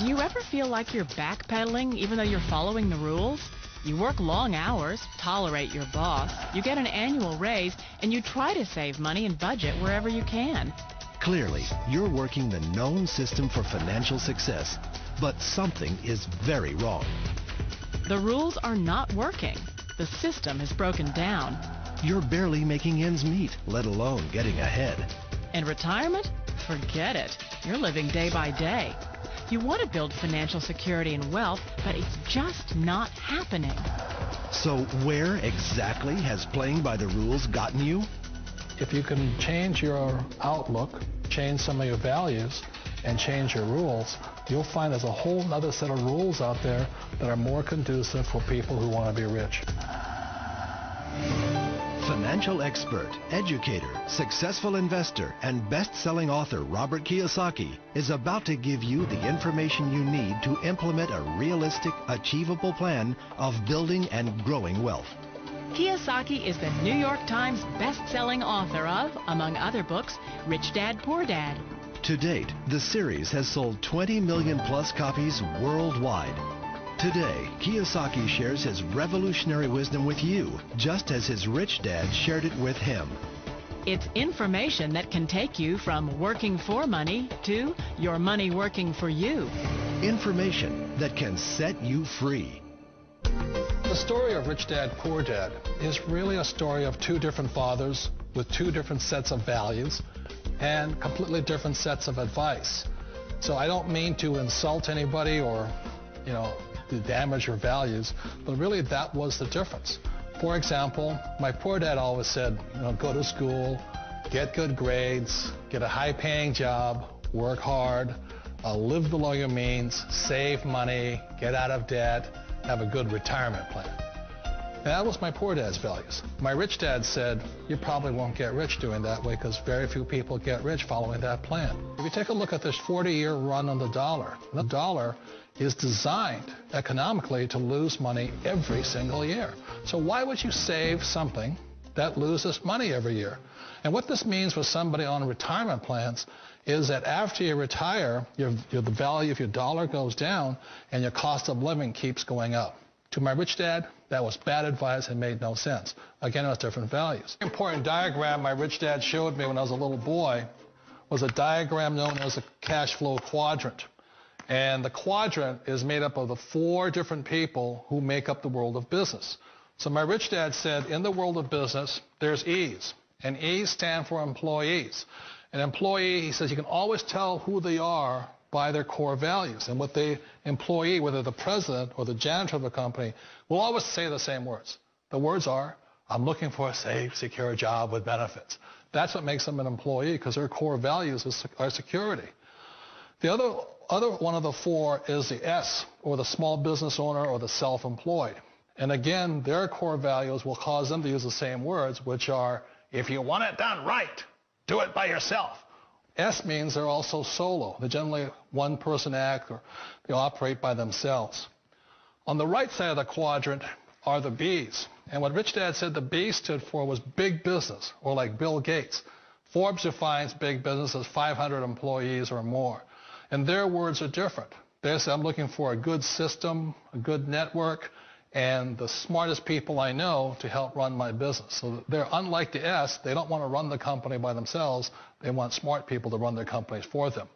Do you ever feel like you're backpedaling even though you're following the rules? You work long hours, tolerate your boss, you get an annual raise, and you try to save money and budget wherever you can. Clearly, you're working the known system for financial success, but something is very wrong. The rules are not working. The system has broken down. You're barely making ends meet, let alone getting ahead. And retirement? Forget it. You're living day by day. You want to build financial security and wealth, but it's just not happening. So where exactly has playing by the rules gotten you? If you can change your outlook, change some of your values, and change your rules, you'll find there's a whole other set of rules out there that are more conducive for people who want to be rich. Financial expert, educator, successful investor, and best-selling author Robert Kiyosaki is about to give you the information you need to implement a realistic, achievable plan of building and growing wealth. Kiyosaki is the New York Times best-selling author of, among other books, Rich Dad, Poor Dad. To date, the series has sold 20 million plus copies worldwide. Today, Kiyosaki shares his revolutionary wisdom with you, just as his rich dad shared it with him. It's information that can take you from working for money to your money working for you. Information that can set you free. The story of Rich Dad, Poor Dad is really a story of two different fathers with two different sets of values and completely different sets of advice. So I don't mean to insult anybody or, to damage your values, but really that was the difference. For example, my poor dad always said, go to school, get good grades, get a high-paying job, work hard, live below your means, save money, get out of debt, have a good retirement plan. And that was my poor dad's values. My rich dad said, you probably won't get rich doing that way because very few people get rich following that plan. If you take a look at this 40-year run on the dollar is designed economically to lose money every single year. So why would you save something that loses money every year? And what this means for somebody on retirement plans is that after you retire, the value of your dollar goes down and your cost of living keeps going up. To my rich dad, that was bad advice and made no sense. Again, it was different values. An important diagram my rich dad showed me when I was a little boy was a diagram known as a cash flow quadrant. And the quadrant is made up of the four different people who make up the world of business. So my rich dad said, in the world of business, there's E's. And E's stand for employees. An employee, he says, you can always tell who they are by their core values. And what the employee, whether the president or the janitor of a company, will always say the same words. The words are, I'm looking for a safe, secure job with benefits. That's what makes them an employee, because their core values are security. The other one of the four is the S, or the small business owner or the self-employed. And again, their core values will cause them to use the same words, which are, if you want it done right, do it by yourself. S means they're also solo. They're generally one-person act, or they operate by themselves. On the right side of the quadrant are the B's. And what Rich Dad said the B stood for was big business, or like Bill Gates. Forbes defines big business as 500 employees or more. And their words are different. They say, I'm looking for a good system, a good network, and the smartest people I know to help run my business. So they're unlike the S. They don't want to run the company by themselves. They want smart people to run their companies for them.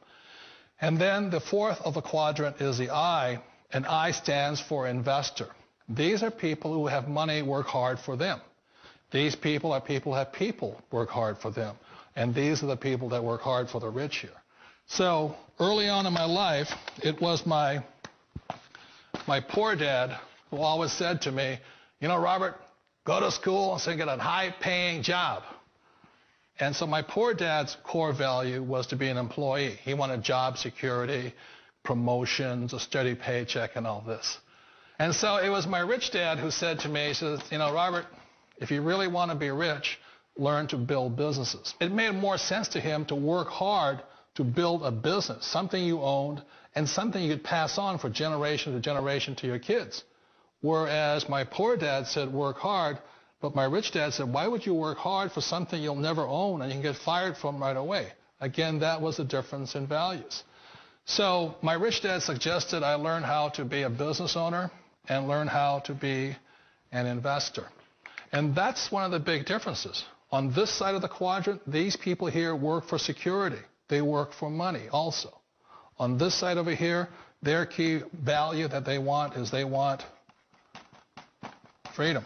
And then the fourth of the quadrant is the I, and I stands for investor. These are people who have money work hard for them. These people are people who have people work hard for them. And these are the people that work hard for the rich here. So early on in my life, it was my poor dad who always said to me, Robert, go to school and get a high-paying job. And so my poor dad's core value was to be an employee. He wanted job security, promotions, a steady paycheck, and all this. And so it was my rich dad who said to me, he says, Robert, if you really want to be rich, learn to build businesses. It made more sense to him to work hard to build a business, something you owned and something you could pass on for generation to generation to your kids. Whereas my poor dad said work hard, but my rich dad said, why would you work hard for something you'll never own and you can get fired from right away? Again, that was the difference in values. So my rich dad suggested I learn how to be a business owner and learn how to be an investor. And that's one of the big differences. On this side of the quadrant, these people here work for security. They work for money also. On this side over here, their key value that they want is they want freedom.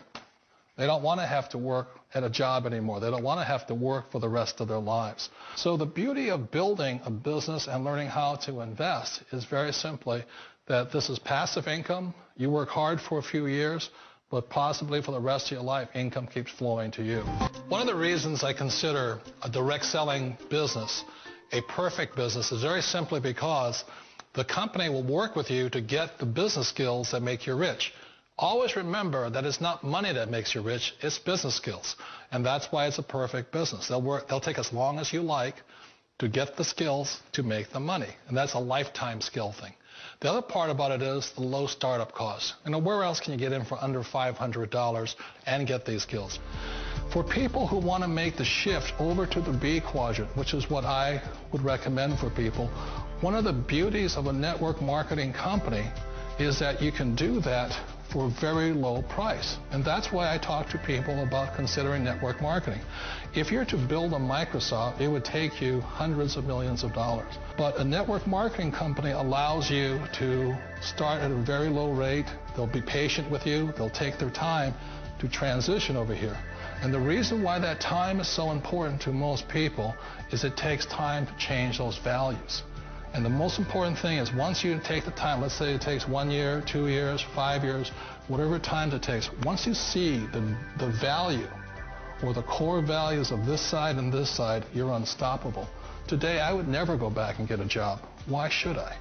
They don't want to have to work at a job anymore. They don't want to have to work for the rest of their lives. So the beauty of building a business and learning how to invest is very simply that this is passive income. You work hard for a few years, but possibly for the rest of your life, income keeps flowing to you. One of the reasons I consider a direct selling business a perfect business is very simply because the company will work with you to get the business skills that make you rich. Always remember that it's not money that makes you rich, it's business skills. And that's why it's a perfect business. They'll take as long as you like to get the skills to make the money. And that's a lifetime skill thing. The other part about it is the low startup costs. Where else can you get in for under $500 and get these skills? For people who want to make the shift over to the B quadrant, which is what I would recommend for people, one of the beauties of a network marketing company is that you can do that for a very low price. And that's why I talk to people about considering network marketing. If you're to build a Microsoft, it would take you hundreds of millions of dollars. But a network marketing company allows you to start at a very low rate. They'll be patient with you. They'll take their time to transition over here. And the reason why that time is so important to most people is it takes time to change those values. And the most important thing is once you take the time, let's say it takes 1 year, 2 years, 5 years, whatever time it takes, once you see the value or the core values of this side and this side, you're unstoppable. Today, I would never go back and get a job. Why should I?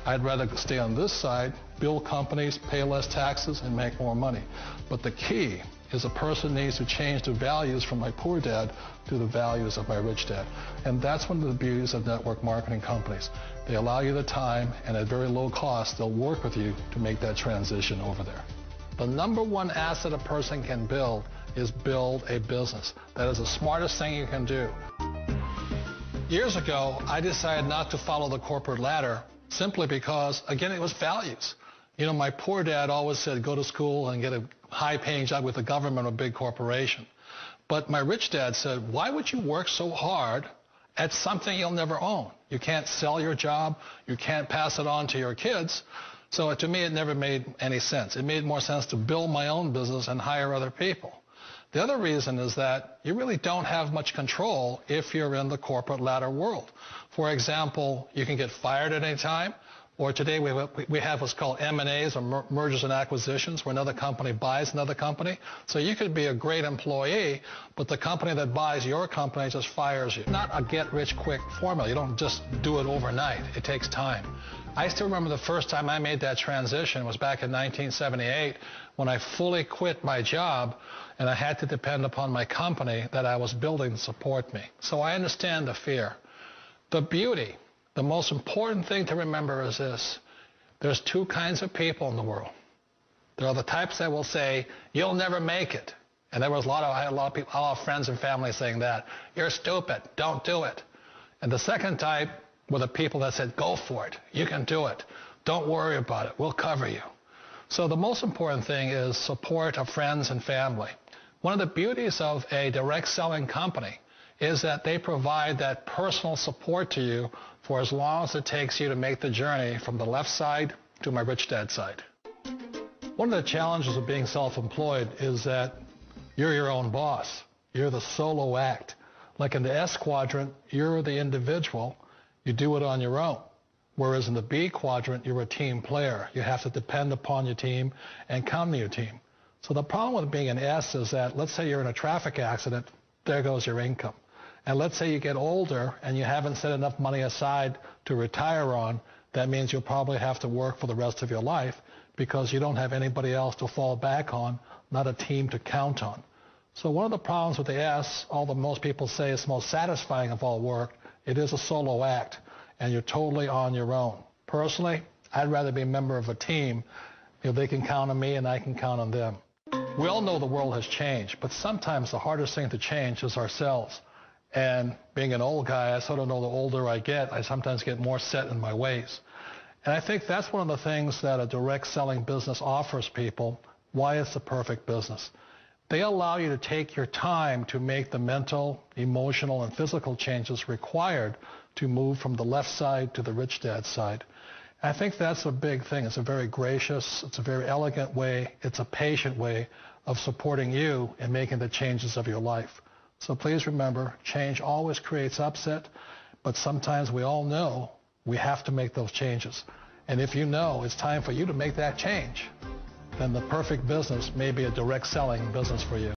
I'd rather stay on this side, build companies, pay less taxes, and make more money. But the key is a person needs to change the values from my poor dad to the values of my rich dad. And that's one of the beauties of network marketing companies. They allow you the time, and at very low cost, they'll work with you to make that transition over there. The number one asset a person can build is build a business. That is the smartest thing you can do. Years ago, I decided not to follow the corporate ladder simply because, again, it was values. My poor dad always said, go to school and get a high-paying job with the government or a big corporation. But my rich dad said, why would you work so hard at something you'll never own? You can't sell your job. You can't pass it on to your kids. So to me, it never made any sense. It made more sense to build my own business and hire other people. The other reason is that you really don't have much control if you're in the corporate ladder world. For example, you can get fired at any time. Or today we have what's called M&As, or mergers and acquisitions, where another company buys another company. So you could be a great employee, but the company that buys your company just fires you. Not a get-rich-quick formula. You don't just do it overnight. It takes time. I still remember the first time I made that transition was back in 1978 when I fully quit my job and I had to depend upon my company that I was building to support me. So I understand the fear. The beauty. The most important thing to remember is this. There's two kinds of people in the world. There are the types that will say, you'll never make it. And I had a lot of people, a lot of friends and family saying that. You're stupid. Don't do it. And the second type were the people that said, go for it. You can do it. Don't worry about it. We'll cover you. So the most important thing is support of friends and family. One of the beauties of a direct selling company is that they provide that personal support to you for as long as it takes you to make the journey from the left side to my rich dad side. One of the challenges of being self-employed is that you're your own boss. You're the solo act. Like in the S quadrant, you're the individual. You do it on your own. Whereas in the B quadrant, you're a team player. You have to depend upon your team and count on your team. So the problem with being an S is that, let's say you're in a traffic accident, there goes your income. And let's say you get older and you haven't set enough money aside to retire on, that means you'll probably have to work for the rest of your life because you don't have anybody else to fall back on, not a team to count on. So one of the problems with the S, although most people say it's the most satisfying of all work, it is a solo act, and you're totally on your own. Personally, I'd rather be a member of a team if they can count on me and I can count on them. We all know the world has changed, but sometimes the hardest thing to change is ourselves. And being an old guy, I sort of know the older I get, I sometimes get more set in my ways. And I think that's one of the things that a direct selling business offers people, why it's the perfect business. They allow you to take your time to make the mental, emotional, and physical changes required to move from the left side to the rich dad side. I think that's a big thing. It's a very gracious, it's a very elegant way, it's a patient way of supporting you in making the changes of your life. So please remember, change always creates upset, but sometimes we all know we have to make those changes. And if you know it's time for you to make that change, then the perfect business may be a direct selling business for you.